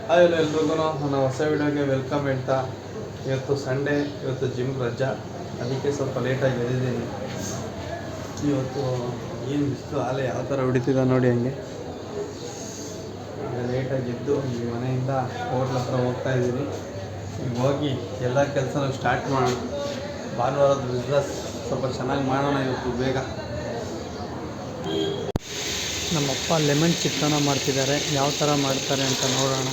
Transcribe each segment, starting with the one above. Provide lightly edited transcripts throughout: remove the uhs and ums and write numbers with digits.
Hi ಎಲ್ರಿಗೂ ನನ್ನ ಹೊಸ ವಿಡಿಯೋಗೆ ವೆಲ್ಕಮ್ ಹೇಳ್ತಾ ಇವತ್ತು ಸಂಡೇ, ಇವತ್ತು ಜಿಮ್ ರಜಾ, ಅದಕ್ಕೆ ಸ್ವಲ್ಪ ಲೇಟಾಗಿ ಎದ್ದಿದ್ದೀನಿ. ಇವತ್ತು ಏನು ಬಿಸಿಲು ಆಲೆ ಯಾವ ಥರ ಹೊಡಿತಿದ್ದ ನೋಡಿ. ಹಂಗೆ ಲೇಟಾಗಿ ಎದ್ದು ಈ ಮನೆಯಿಂದ ಹೋಟ್ಲ್ ಹತ್ರ ಹೋಗ್ತಾ ಇದ್ದೀನಿ. ಈಗ ಹೋಗಿ ಎಲ್ಲ ಕೆಲಸನೂ ಸ್ಟಾರ್ಟ್ ಮಾಡೋಣ. ಭಾನುವಾರದ ಬಿಸ್ನೆಸ್ ಸ್ವಲ್ಪ ಚೆನ್ನಾಗಿ ಮಾಡೋಣ ಇವತ್ತು ಬೇಗ. ನಮ್ಮಪ್ಪ ಲೆಮನ್ ಚಿತ್ರಾನ್ನ ಮಾಡ್ತಿದ್ದಾರೆ, ಯಾವ ಥರ ಮಾಡ್ತಾರೆ ಅಂತ ನೋಡೋಣ.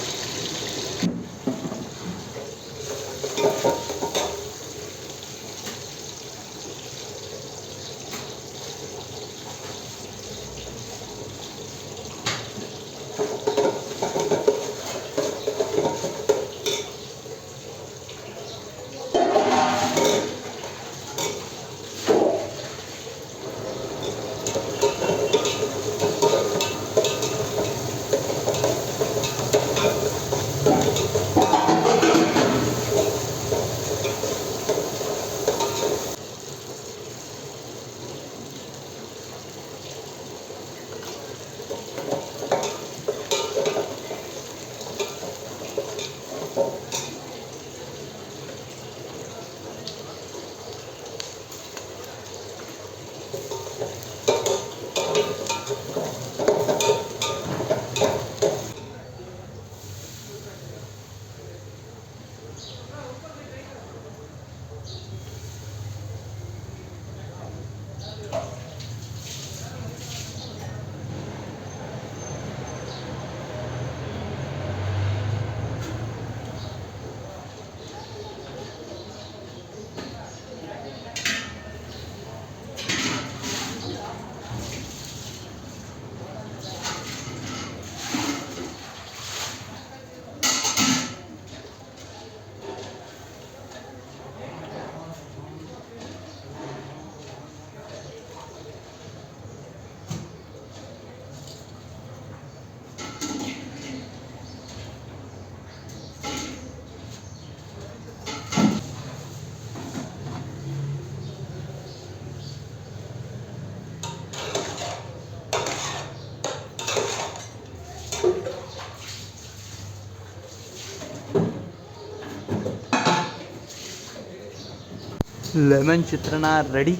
ಲೆಮನ್ ಚಿತ್ರಾನ್ನ ರೆಡಿ.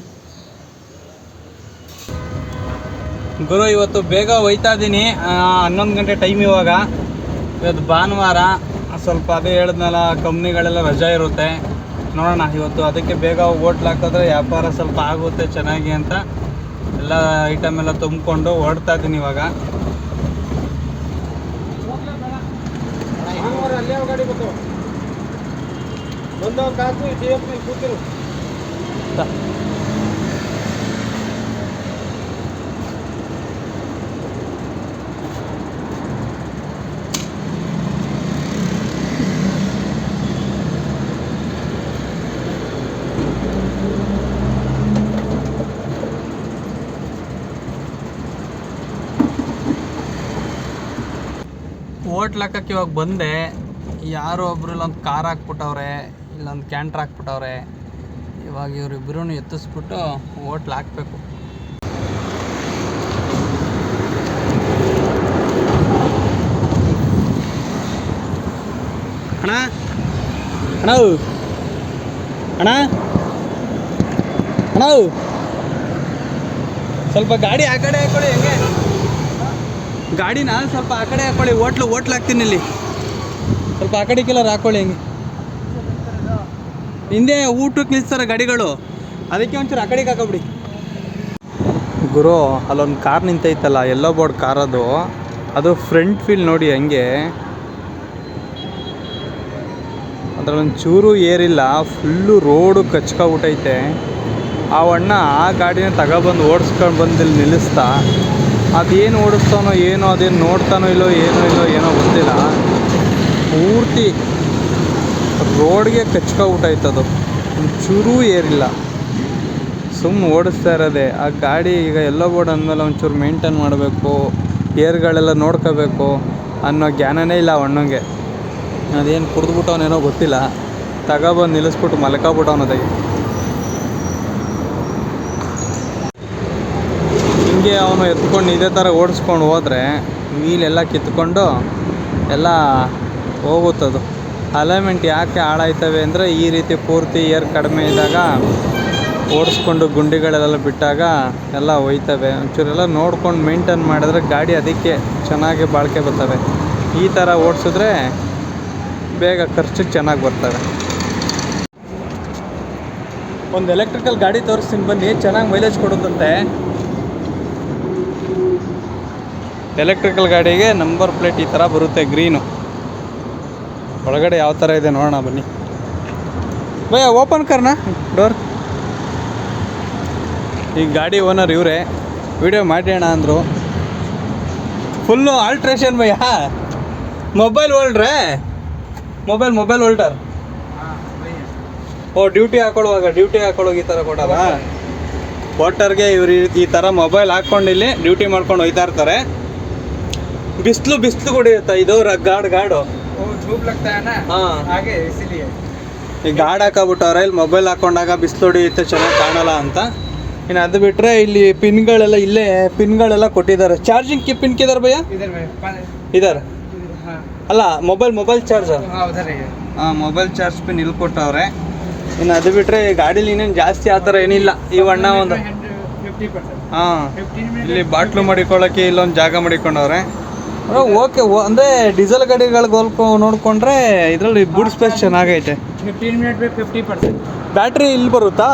ಗುರು ಇವತ್ತು ಬೇಗ ಹೋಯ್ತಾ ಇದ್ದೀನಿ. 11 ಗಂಟೆ ಟೈಮ್ ಇವಾಗ. ಇವತ್ತು ಭಾನುವಾರ, ಸ್ವಲ್ಪ ಅದೇ ಹೇಳಿದ್ನಲ್ಲ, ಕಂಪ್ನಿಗಳೆಲ್ಲ ರಜಾ ಇರುತ್ತೆ. ನೋಡೋಣ ಇವತ್ತು ಅದಕ್ಕೆ ಬೇಗ ಹೋಟ್ಲ್ ಹಾಕಿದ್ರೆ ವ್ಯಾಪಾರ ಸ್ವಲ್ಪ ಆಗುತ್ತೆ ಚೆನ್ನಾಗಿ ಅಂತ ಎಲ್ಲ ಐಟಮ್ ಎಲ್ಲ ತುಂಬಿಕೊಂಡು ಹೊರಡ್ತಾ ಇದ್ದೀನಿ ಇವಾಗ. ಹೋಟ್ಲ್ ಹಾಕಕ್ಕೆ ಇವಾಗ ಬಂದೆ. ಯಾರೋ ಒಬ್ರು ಇಲ್ಲೊಂದು ಕಾರ್ ಹಾಕ್ಬಿಟ್ಟವ್ರೆ, ಇಲ್ಲೊಂದು ಕ್ಯಾಂಟ್ರ್ ಹಾಕ್ಬಿಟ್ಟವ್ರೆ. ಇವಾಗ ಇವರಿಬ್ಬರೂ ಎತ್ತಿಸ್ಬಿಟ್ಟು ಹೋಟ್ಲ್ ಹಾಕಬೇಕು. ಅಣ್ಣ ಅಣ್ಣ ಅಣ್ಣ ಅಣ್ಣ ಸ್ವಲ್ಪ ಗಾಡಿ ಆ ಕಡೆ ಹಾಕೊಳ್ಳಿ. ಹೆಂಗೆ ಗಾಡಿನ ಸ್ವಲ್ಪ ಆ ಕಡೆ ಹಾಕೊಳ್ಳಿ. ಹೋಟ್ಲ್ ಹಾಕ್ತೀನಿ ಇಲ್ಲಿ. ಸ್ವಲ್ಪ ಆ ಕಡೆ ಕೆಲವ್ರು ಹಾಕೊಳ್ಳಿ. ಹೆಂಗೆ ಹಿಂದೆ ಊಟಕ್ಕೆ ನಿಲ್ಸ್ತಾರೆ ಗಾಡಿಗಳು, ಅದಕ್ಕೆ ಒಂಚೂರು ಆ ಕಡೆಗೆ ಹಾಕೋಬಿಡಿ. ಗುರು ಅಲ್ಲೊಂದು ಕಾರ್ ನಿಂತೈತಲ್ಲ, ಎಲ್ಲೋ ಬೋರ್ಡ್ ಕಾರ್ ಅದು ಫ್ರಂಟ್ ಫೀಲ್ ನೋಡಿ. ಹಂಗೆ ಅದರಲ್ಲೊಂದು ಚೂರು ಏರಿಲ್ಲ, ಫುಲ್ಲು ರೋಡು ಕಚ್ಕೊಬಿಟ್ಟೈತೆ. ಆ ಅಣ್ಣ ಆ ಗಾಡಿನ ತಗೊಬಂದು ಓಡಿಸ್ಕೊಂಡು ಬಂದು ಇಲ್ಲಿ ನಿಲ್ಲಿಸ್ತಾ. ಅದೇನು ಓಡಿಸ್ತಾನೋ ಏನೋ, ಅದೇನು ನೋಡ್ತಾನೋ ಇಲ್ಲೋ ಏನೋ ಗೊತ್ತಿಲ್ಲ. ಪೂರ್ತಿ ರೋಡ್ಗೆ ಕಚ್ಕೊಬಿಟ್ಟೈತದು, ಒಂಚೂರೂ ಏರಿಲ್ಲ, ಸುಮ್ಮನೆ ಓಡಿಸ್ತಾ ಇರೋದೆ. ಆ ಗಾಡಿ ಈಗ ಎಲ್ಲೋ ಬೋರ್ಡ್ ಅಂದಮೇಲೆ ಒಂಚೂರು ಮೇಂಟೈನ್ ಮಾಡಬೇಕು, ಏರ್ಗಳೆಲ್ಲ ನೋಡ್ಕೋಬೇಕು ಅನ್ನೋ ಜ್ಞಾನನೇ ಇಲ್ಲ ಅಣ್ಣಂಗೆ. ಅದೇನು ಕುಡಿದ್ಬಿಟ್ಟವನೇನೋ ಗೊತ್ತಿಲ್ಲ, ತಗೊಬಂದು ನಿಲ್ಲಿಸ್ಬಿಟ್ಟು ಮಲ್ಕೊಬಿಟ್ಟವನದಾಗಿ. ಹಿಂಗೆ ಅವನು ಎತ್ಕೊಂಡು ಇದೇ ಥರ ಓಡಿಸ್ಕೊಂಡು ಹೋದರೆ ವೀಲೆಲ್ಲ ಕಿತ್ಕೊಂಡು ಎಲ್ಲ ಹೋಗುತ್ತದು. ಅಲೈನ್ಮೆಂಟ್ ಯಾಕೆ ಹಾಳಾಯ್ತವೆ ಅಂದರೆ ಈ ರೀತಿ ಪೂರ್ತಿ ಏರ್ ಕಡಿಮೆ ಇದ್ದಾಗ ಓಡಿಸ್ಕೊಂಡು ಗುಂಡಿಗಳೆಲ್ಲ ಬಿಟ್ಟಾಗ ಎಲ್ಲ ಹೋಯ್ತವೆ. ಒಂಚೂರೆಲ್ಲ ನೋಡ್ಕೊಂಡು ಮೇಂಟೈನ್ ಮಾಡಿದ್ರೆ ಗಾಡಿ ಅದಕ್ಕೆ ಚೆನ್ನಾಗಿ ಬಾಳಿಕೆ ಬರ್ತವೆ. ಈ ಥರ ಓಡಿಸಿದ್ರೆ ಬೇಗ ಖರ್ಚಿಗೆ ಚೆನ್ನಾಗಿ ಬರ್ತವೆ. ಒಂದು ಎಲೆಕ್ಟ್ರಿಕಲ್ ಗಾಡಿ ತೋರಿಸ್ತೀನಿ ಬನ್ನಿ, ಚೆನ್ನಾಗಿ ಮೈಲೇಜ್ ಕೊಡುತ್ತಂತೆ. ಎಲೆಕ್ಟ್ರಿಕಲ್ ಗಾಡಿಗೆ ನಂಬರ್ ಪ್ಲೇಟ್ ಈ ಥರ ಬರುತ್ತೆ, ಗ್ರೀನು. ಒಳಗಡೆ ಯಾವ ಥರ ಇದೆ ನೋಡೋಣ ಬನ್ನಿ. ಭಯ್ಯ ಓಪನ್ ಕರ್ನಾ ಡೋರ್. ಈ ಗಾಡಿ ಓನರ್ ಇವರೇ, ವಿಡಿಯೋ ಮಾಡೋಣ ಅಂದರು. ಫುಲ್ಲು ಆಲ್ಟ್ರೇಷನ್ ಭಯ್ಯ. ಮೊಬೈಲ್ ಹೋಲ್ಡ್ರೆ, ಮೊಬೈಲ್ ಹೋಲ್ಡರ್. ಓ ಡ್ಯೂಟಿ ಹಾಕೊಳ್ಳೋಗಿ ಈ ಥರ ಕೊಡಲ್ಲ. ವಾಟರ್ಗೆ ಇವ್ರು ಈ ಥರ ಮೊಬೈಲ್ ಹಾಕ್ಕೊಂಡು ಇಲ್ಲಿ ಡ್ಯೂಟಿ ಮಾಡ್ಕೊಂಡು ಹೋಗ್ತಾ ಇರ್ತಾರೆ. ಬಿಸಿಲು ಹೊಡಿಯುತ್ತಾ ಇದು ಗಾಡು ಹಾಗೆ ಈ ಗಾಡ್ ಹಾಕಬಿಟ್ಟವ್ರೆ. ಇಲ್ಲಿ ಮೊಬೈಲ್ ಹಾಕೊಂಡಾಗ ಬಿಸಿಲು ಹೊಡಿಯುತ್ತೆ, ಚೆನ್ನಾಗಿ ಕಾಣಲ್ಲ ಅಂತ. ಇನ್ನು ಅದು ಬಿಟ್ಟರೆ ಇಲ್ಲಿ ಪಿನ್ಗಳೆಲ್ಲ ಕೊಟ್ಟಿದ್ದಾರೆ. ಚಾರ್ಜಿಂಗ್ ಪಿನ್ ಕಿದಾರ ಭಯ್ಯ ಇದಾರೆ ಅಲ್ಲ, mobile charger. Mobile charge pin ಇಲ್ಲಿ ಕೊಟ್ಟವ್ರೆ. ಇನ್ನು ಅದು ಬಿಟ್ಟರೆ ಗಾಡೀಲಿ ಇನ್ನೇನು ಜಾಸ್ತಿ ಆ ಥರ ಏನಿಲ್ಲ. ಈ ಅಣ್ಣ ಒಂದು ಇಲ್ಲಿ ಬಾಟ್ಲು ಮಾಡಿಕೊಳ್ಳೋಕ್ಕೆ ಇಲ್ಲೊಂದು ಜಾಗ ಮಾಡಿಕೊಂಡವ್ರೆ. ಓಕೆ, ಅಂದರೆ ಡೀಸೆಲ್ ಗಾಡಿಗಳಿಗೆ ನೋಡಿಕೊಂಡ್ರೆ ಇದರಲ್ಲಿ ಬೂಟ್ ಸ್ಪೇಸ್ ಚೆನ್ನಾಗೈತೆ. 15 ಮಿನಿಟ್ 50%. ಬ್ಯಾಟ್ರಿ ಇಲ್ಲಿ ಬರುತ್ತಾ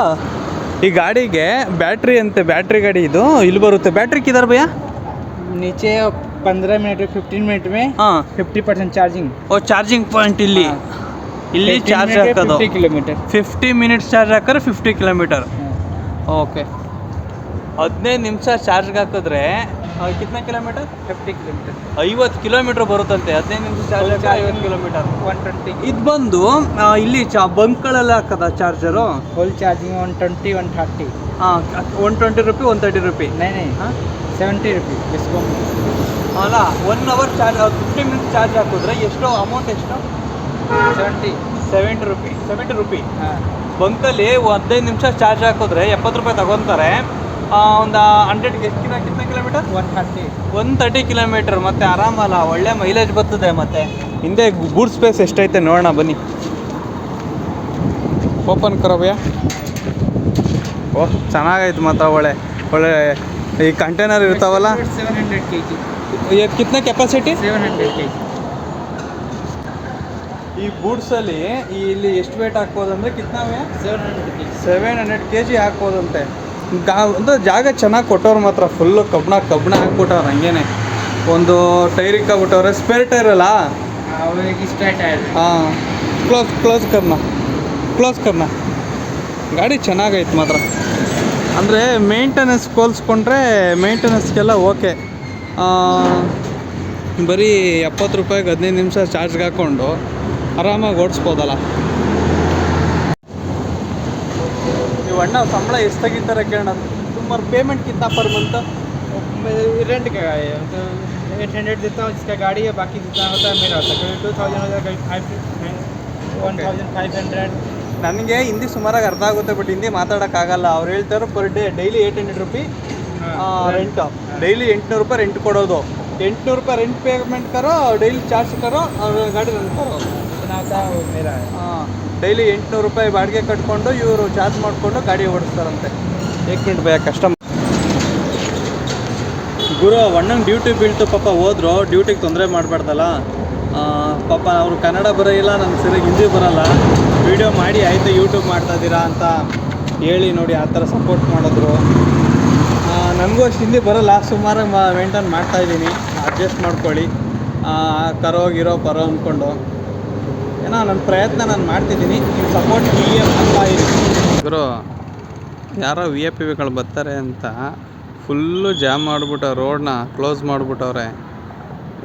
ಈ ಗಾಡಿಗೆ? ಬ್ಯಾಟ್ರಿ ಗಾಡಿ ಇದು ಇಲ್ಲಿ ಬರುತ್ತೆ. ಬ್ಯಾಟ್ರಿ ಕಿದಾರ ಭಯ್ಯ नीचे 15 मिनट 15 मिनट में 50% चार्जिंग. ಓ ಚಾರ್ಜಿಂಗ್ ಪಾಯಿಂಟ್ ಇಲ್ಲಿ ಚಾರ್ಜ್ ಹಾಕೋದು. 50 किलोमीटर 50 ಮಿನಿಟ್ಸ್ ಚಾರ್ಜ್ ಹಾಕಿದ್ರೆ 50 ಕಿಲೋಮೀಟರ್. ಓಕೆ, 15 ನಿಮಿಷ ಚಾರ್ಜ್ಗೆ ಹಾಕಿದ್ರೆ ಕಿತ್ನಾ ಕಿಲೋಮೀಟರ್? 50 किलोमीटर 50 ಕಿಲೋಮೀಟರ್ ಬರುತ್ತಂತೆ. 15 ನಿಮಿಷ ಚಾರ್ಜ್ ಹಾಕಿದ್ರೆ 50 ಕಿಲೋಮೀಟರ್. 120. ಇದು ಬಂದು ಇಲ್ಲಿ ಬಂಕ್ಗಳೆಲ್ಲ ಹಾಕದ charger. Full charging 120 130. 120 rupee 130 rupee. नहीं 70 रुपये डिस्काउंट. ಅಲ್ಲ 1 ಅವರ್ ಚಾರ್ಜ್ 50 ಮಿನಿಟ್ಸ್ ಚಾರ್ಜ್ ಹಾಕಿದ್ರೆ ಎಷ್ಟು ಅಮೌಂಟ್? ಎಷ್ಟು? 70 ರೂಪಿ. ಬಂಕಲ್ಲಿ 15 ನಿಮಿಷ ಚಾರ್ಜ್ ಹಾಕಿದ್ರೆ 70 ರೂಪಾಯಿ ತಗೊತಾರೆ. ಒಂದು 100 ಕಿತ್ನಾ ಕಿಲೋಮೀಟರ್? 130 ಕಿಲೋಮೀಟರ್. ಮತ್ತು ಆರಾಮಲ್ಲ, ಒಳ್ಳೆ ಮೈಲೇಜ್ ಬರ್ತದೆ. ಮತ್ತು ಹಿಂದೆ ಬೂಟ್ ಸ್ಪೇಸ್ ಎಷ್ಟೈತೆ ನೋಡೋಣ ಬನ್ನಿ. ಓಪನ್ ಕರೋಭಯ್ಯ. ಓಹ್ ಚೆನ್ನಾಗೈತೆ ಮಾತ್ರ, ಒಳ್ಳೆ ಈ ಕಂಟೈನರ್ ಇರ್ತಾವಲ್ಲ. 700 kg. ಕಿತ್ನಾ ಕೆಪಾಸಿಟಿ? 700 kg. ಈ ಬೂಟ್ಸಲ್ಲಿ ಇಲ್ಲಿ ಎಷ್ಟು ವೇಟ್ ಹಾಕ್ಬೋದಂದ್ರೆ ಕಿತ್ನಾವೆ 700 kg ಹಾಕ್ಬೋದಂತೆ. ಅಂದರೆ ಜಾಗ ಚೆನ್ನಾಗಿ ಕೊಟ್ಟವ್ರು ಮಾತ್ರ. ಫುಲ್ಲು ಕಬ್ಬಣ ಹಾಕ್ಬಿಟ್ಟವ್ರು. ಹಂಗೇನೆ ಒಂದು ಟೈರಿಗೆ ಹಾಕ್ಬಿಟ್ಟವ್ರೆ. ಸ್ಪೇರ್ ಟೈರ್ ಅಲ್ಲ. ಹಾಂ, ಕ್ಲೋಸ್ ಕರ್ನ. ಗಾಡಿ ಚೆನ್ನಾಗೈತೆ ಮಾತ್ರ. ಅಂದರೆ ಮೇಂಟೆನೆನ್ಸ್ ಹೋಲಿಸ್ಕೊಂಡ್ರೆ ಮೇಂಟೆನೆನ್ಸ್ಗೆಲ್ಲ ಓಕೆ. ಬರೀ 70 ರೂಪಾಯಿಗೆ 15 ನಿಮಿಷ ಚಾರ್ಜ್ಗೆ ಹಾಕ್ಕೊಂಡು ಆರಾಮಾಗಿ ಓಡಿಸ್ಬೋದಲ್ಲ. ನೀವು ಅಣ್ಣ ಸಂಬಳ ಎಷ್ಟು ತೆಗಿತಾರೆ ಕೇಳೋಣ. तुम्हारा पेमेंट कितना पर मंथ? रेंट का है तो 800 देता हूँ जिसका गाड़ी है, बाकी जितना होता है मेरा होता है. कभी 2000 होता है, कभी 1500. ನನಗೆ ಹಿಂದಿ ಸುಮಾರಾಗಿ ಅರ್ಥ ಆಗುತ್ತೆ, ಬಟ್ ಹಿಂದಿ ಮಾತಾಡೋಕ್ಕಾಗಲ್ಲ. ಅವ್ರು ಹೇಳ್ತಾರೆ per day daily 800 rupee rent. Daily 800 ರೂಪಾಯಿ ರೆಂಟ್ ಕೊಡೋದು. 800 ರೂಪಾಯಿ ರೆಂಟ್ ಪೇಮೆಂಟ್ ಕರೋ, ಡೈಲಿ ಚಾರ್ಜ್ ಕರೋ, ಅವ್ರ ಗಾಡಿ ರೆಂಟ್ ಕರೋ. ಹಾಂ, ಡೈಲಿ 800 ರೂಪಾಯಿ ಬಾಡಿಗೆ ಕಟ್ಕೊಂಡು ಇವರು ಚಾರ್ಜ್ ಮಾಡಿಕೊಂಡು ಗಾಡಿ ಓಡಿಸ್ತಾರಂತೆ. 1 ಮಿನಿಟ್ ಭಯ ಕಷ್ಟ. ಗುರು ಅಣ್ಣಂಗೆ ಡ್ಯೂಟಿ ಬೀಳ್ತು, ಪಾಪ ಹೋದ್ರು. ಡ್ಯೂಟಿಗೆ ತೊಂದರೆ ಮಾಡಬಾರ್ದಲ್ಲ ಪಾಪ. ಅವರು ಕನ್ನಡ ಬರೋಲ್ಲ, ನನಗೆ ಸರಿಯಾಗಿ ಹಿಂದಿ ಬರೋಲ್ಲ. ವೀಡಿಯೋ ಮಾಡಿ ಆಯಿತು ಯೂಟ್ಯೂಬ್ ಮಾಡ್ತಾಯಿದ್ದೀರಾ ಅಂತ ಹೇಳಿ ನೋಡಿ, ಆ ಥರ ಸಪೋರ್ಟ್ ಮಾಡಿದ್ರು. ನನಗೂ ಅಷ್ಟು ಹಿಂದಿ ಬರೋಲ್ಲ, ಸುಮಾರಾಗಿ ಮೇಂಟೈನ್ ಮಾಡ್ತಾಯಿದ್ದೀನಿ. ಅಡ್ಜಸ್ಟ್ ಮಾಡ್ಕೊಳ್ಳಿ. ಕರೋಗಿರೋ ಬರೋ ಅಂದ್ಕೊಂಡು ಏನೋ ನನ್ನ ಪ್ರಯತ್ನ ನಾನು ಮಾಡ್ತಿದ್ದೀನಿ. ನೀವು ಸಪೋರ್ಟ್ ಹೀಗೆ ಮಾಡ್ತಾಯಿದ್ದೀನಿ. ಗುರು ಯಾರೋ VIP ಬರ್ತಾರೆ ಅಂತ ಫುಲ್ಲು ಜಾಮ್ ಮಾಡಿಬಿಟ್ಟು ರೋಡನ್ನ ಕ್ಲೋಸ್ ಮಾಡಿಬಿಟ್ಟವ್ರೆ.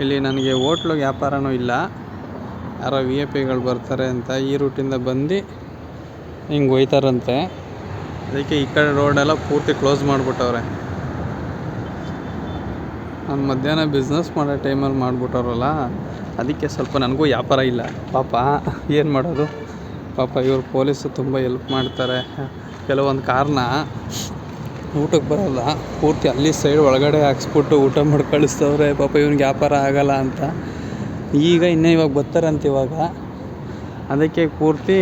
ಇಲ್ಲಿ ನನಗೆ ಹೋಟ್ಲಿಗೆ ವ್ಯಾಪಾರನೂ ಇಲ್ಲ. ಯಾರೋ VIP ಬರ್ತಾರೆ ಅಂತ ಈ ರೂಟಿಂದ ಬಂದು ಹಿಂಗೆ ಹೋಯ್ತಾರಂತೆ. ಅದಕ್ಕೆ ಈ ಕಡೆ ರೋಡೆಲ್ಲ ಪೂರ್ತಿ ಕ್ಲೋಸ್ ಮಾಡಿಬಿಟ್ಟವ್ರೆ. ನಾನು ಮಧ್ಯಾಹ್ನ ಬಿಸ್ನೆಸ್ ಮಾಡೋ ಟೈಮಲ್ಲಿ ಮಾಡಿಬಿಟ್ಟವ್ರಲ್ಲ, ಅದಕ್ಕೆ ಸ್ವಲ್ಪ ನನಗೂ ವ್ಯಾಪಾರ ಇಲ್ಲ. ಪಾಪ ಏನು ಮಾಡೋದು. ಪಾಪ ಇವರು ಪೊಲೀಸು ತುಂಬ ಹೆಲ್ಪ್ ಮಾಡ್ತಾರೆ. ಕೆಲವೊಂದು ಕಾರ್ನ ಊಟಕ್ಕೆ ಬರೋಲ್ಲ, ಪೂರ್ತಿ ಅಲ್ಲಿ ಸೈಡ್ ಒಳಗಡೆ ಹಾಕ್ಸ್ಬಿಟ್ಟು ಊಟ ಮಾಡಿ ಕಳಿಸ್ತವ್ರೆ. ಪಾಪ ಇವ್ನಿಗೆ ವ್ಯಾಪಾರ ಆಗಲ್ಲ ಅಂತ ಈಗ ಇನ್ನೂ ಇವಾಗ ಬರ್ತಾರಂತ ಇವಾಗ, ಅದಕ್ಕೆ ಪೂರ್ತಿ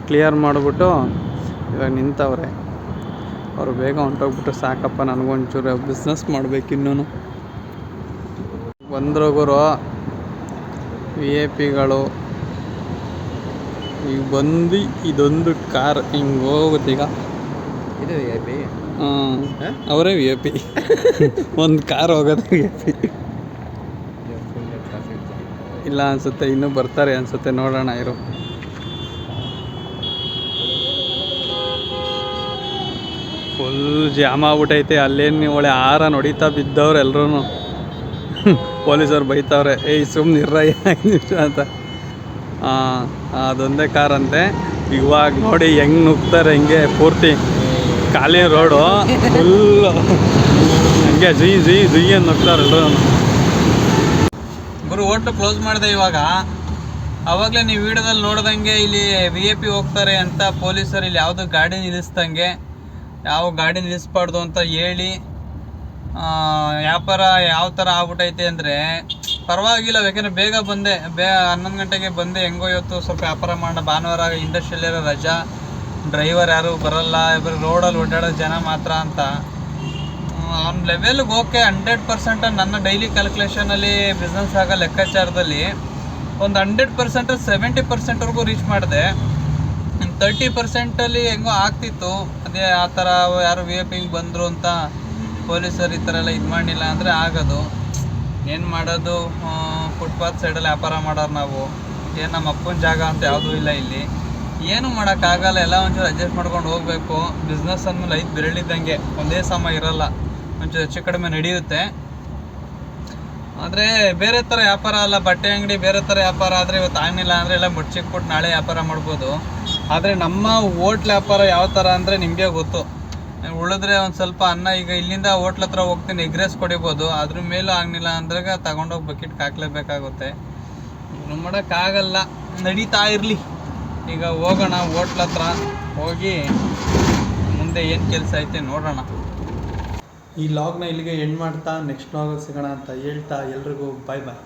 ಕ್ಲಿಯರ್ ಮಾಡಿಬಿಟ್ಟು ಇವಾಗ ನಿಂತವ್ರೆ. ಅವರು ಬೇಗ ಹೊಂಟೋಗ್ಬಿಟ್ರೆ ಸಾಕಪ್ಪ, ನನಗೊಂಚೂರು ಬಿಸ್ನೆಸ್ ಮಾಡಬೇಕು. ಇನ್ನೂ ಬಂದ್ರು ಗುರು VIP ಈಗ ಬಂದು ಇದೊಂದು ಕಾರ್ ಹಿಂಗೆ ಹೋಗುತ್ತೀಗ. ಇದು VIP ಅವರೇ VIP. ಒಂದು ಕಾರ್ ಹೋಗೋದು VIP. ಇಲ್ಲ ಅನ್ಸುತ್ತೆ, ಇನ್ನೂ ಬರ್ತಾರೆ ಅನ್ಸುತ್ತೆ, ನೋಡೋಣ ಇರು. ಫುಲ್ ಜಾಮ್ ಆಗ್ಬಿಟ್ಟೈತೆ. ಅಲ್ಲೇನು ಒಳ್ಳೆ ಹಾರ ಹೊಡಿತಾ ಬಿದ್ದವ್ರು ಎಲ್ರೂ. ಪೊಲೀಸವ್ರು ಬೈತವ್ರೆ, ಏಯ್ ಸುಮ್ಮನೆ ಇರ್ರಯ್ಯ 5 ನಿಮಿಷ ಅಂತ. ಅದೊಂದೇ ಕಾರ್ ಅಂತೆ. ಇವಾಗ ನೋಡಿ ಹೆಂಗೆ ನುಗ್ತಾರೆ, ಹಿಂಗೆ ಪೂರ್ತಿ ಖಾಲಿ ರೋಡು ಫುಲ್ಲು ಹಂಗೆ ಜುಯ್ ಅಂತ ನುಗ್ತಾರೆ ಎಲ್ರೂ. ಗುರು ಹೋಟ್ಲು ಕ್ಲೋಸ್ ಮಾಡಿದೆ ಇವಾಗ. ಆವಾಗಲೇ ನೀವು ವಿಡಿಯೋದಲ್ಲಿ ನೋಡ್ದಂಗೆ ಇಲ್ಲಿ VIP ಹೋಗ್ತಾರೆ ಅಂತ ಪೊಲೀಸರು ಇಲ್ಲಿ ಯಾವುದೋ ಗಾಡಿ ನಿಲ್ಲಿಸ್ದಂಗೆ, ಯಾವ ಗಾಡಿ ನಿಲ್ಲಿಸ್ಬಾರ್ದು ಅಂತ ಹೇಳಿ ವ್ಯಾಪಾರ ಯಾವ ಥರ ಆಗ್ಬಿಟ್ಟೈತೆ ಅಂದರೆ ಪರವಾಗಿಲ್ಲ. ಯಾಕೆಂದರೆ ಬೇಗ ಬಂದೆ, 11 ಗಂಟೆಗೆ ಬಂದೆ. ಹೆಂಗೋ ಇವತ್ತು ಸ್ವಲ್ಪ ವ್ಯಾಪಾರ ಮಾಡೋಣ, ಭಾನುವಾರ ಇಂಡಸ್ಟ್ರಿಯಲ್ ರಜಾ, ಡ್ರೈವರ್ ಯಾರು ಬರಲ್ಲ, ಬರೀ ರೋಡಲ್ಲಿ ಓಡಾಡೋ ಜನ ಮಾತ್ರ ಅಂತ ಅವ್ನ ಲೆವೆಲ್ಗೆ ಓಕೆ. 100% ನನ್ನ ಡೈಲಿ ಕ್ಯಾಲ್ಕುಲೇಷನಲ್ಲಿ ಬಿಸ್ನೆಸ್ ಆಗೋ ಲೆಕ್ಕಾಚಾರದಲ್ಲಿ ಒಂದು 100% 70%ವರೆಗೂ ರೀಚ್ ಮಾಡಿದೆ. 30% ಹೆಂಗೋ ಆಗ್ತಿತ್ತು. ಅದೇ ಆ ಥರ ಯಾರು VIP ಬಂದರು ಅಂತ ಪೊಲೀಸರು ಈ ಥರ ಎಲ್ಲ ಇದು ಮಾಡಲಿಲ್ಲ ಅಂದರೆ ಆಗೋದು. ಏನು ಮಾಡೋದು, ಫುಟ್ಪಾತ್ ಸೈಡಲ್ಲಿ ವ್ಯಾಪಾರ ಮಾಡೋರು ನಾವು. ಏನು ನಮ್ಮ ಅಪ್ಪನ ಜಾಗ ಅಂತ ಯಾವುದೂ ಇಲ್ಲ ಇಲ್ಲಿ, ಏನು ಮಾಡೋಕ್ಕಾಗಲ್ಲ. ಎಲ್ಲ ಒಂಚೂರು ಅಡ್ಜಸ್ಟ್ ಮಾಡ್ಕೊಂಡು ಹೋಗಬೇಕು. ಬಿಸ್ನೆಸ್ ಅಂದಮೇಲೆ 5 ಬೆರಳಿದ್ದಂಗೆ, ಒಂದೇ ಸಮ ಇರೋಲ್ಲ, ಒಂಚೂರು ಹೆಚ್ಚು ಕಡಿಮೆ ನಡೆಯುತ್ತೆ. ಆದರೆ ಬೇರೆ ಥರ ವ್ಯಾಪಾರ ಅಲ್ಲ, ಬಟ್ಟೆ ಅಂಗಡಿ ಬೇರೆ ಥರ ವ್ಯಾಪಾರ ಆದರೆ ಇವತ್ತು ಆಗಲಿಲ್ಲ ಅಂದರೆ ಎಲ್ಲ ಮುಚ್ಚಿಕ್ಬಿಟ್ಟು ನಾಳೆ ವ್ಯಾಪಾರ ಮಾಡ್ಬೋದು. ಆದರೆ ನಮ್ಮ ಹೋಟ್ಲ್ ವ್ಯಾಪಾರ ಯಾವ ಥರ ಅಂದರೆ ನಿಮಗೆ ಗೊತ್ತು. ಉಳಿದ್ರೆ ಒಂದು ಸ್ವಲ್ಪ ಅನ್ನ, ಈಗ ಇಲ್ಲಿಂದ ಹೋಟ್ಲ್ ಹತ್ರ ಹೋಗ್ತೀನಿ, ಎಗ್ ರೈಸ್ ಕೊಡಿಬೋದು, ಅದ್ರ ಮೇಲೂ ಆಗಲಿಲ್ಲ ಅಂದಾಗ ತಗೊಂಡೋಗಿ ಬಕೆಟ್ಗೆ ಹಾಕ್ಲೇಬೇಕಾಗುತ್ತೆ. ಏನು ಮಾಡೋಕ್ಕಾಗಲ್ಲ, ನಡೀತಾ ಇರಲಿ. ಈಗ ಹೋಗೋಣ ಹೋಟ್ಲ್ ಹತ್ರ ಹೋಗಿ ಮುಂದೆ ಏನು ಕೆಲಸ ಐತೆ ನೋಡೋಣ. ಈ ಲಾಗ್ನ ಇಲ್ಲಿಗೆ ಎಂಡ್ ಮಾಡ್ತಾ ನೆಕ್ಸ್ಟ್ ಲಾಗಲ್ಲಿ ಸಿಗೋಣ ಅಂತ ಹೇಳ್ತಾ ಎಲ್ರಿಗೂ ಬಾಯ್ ಬಾಯ್.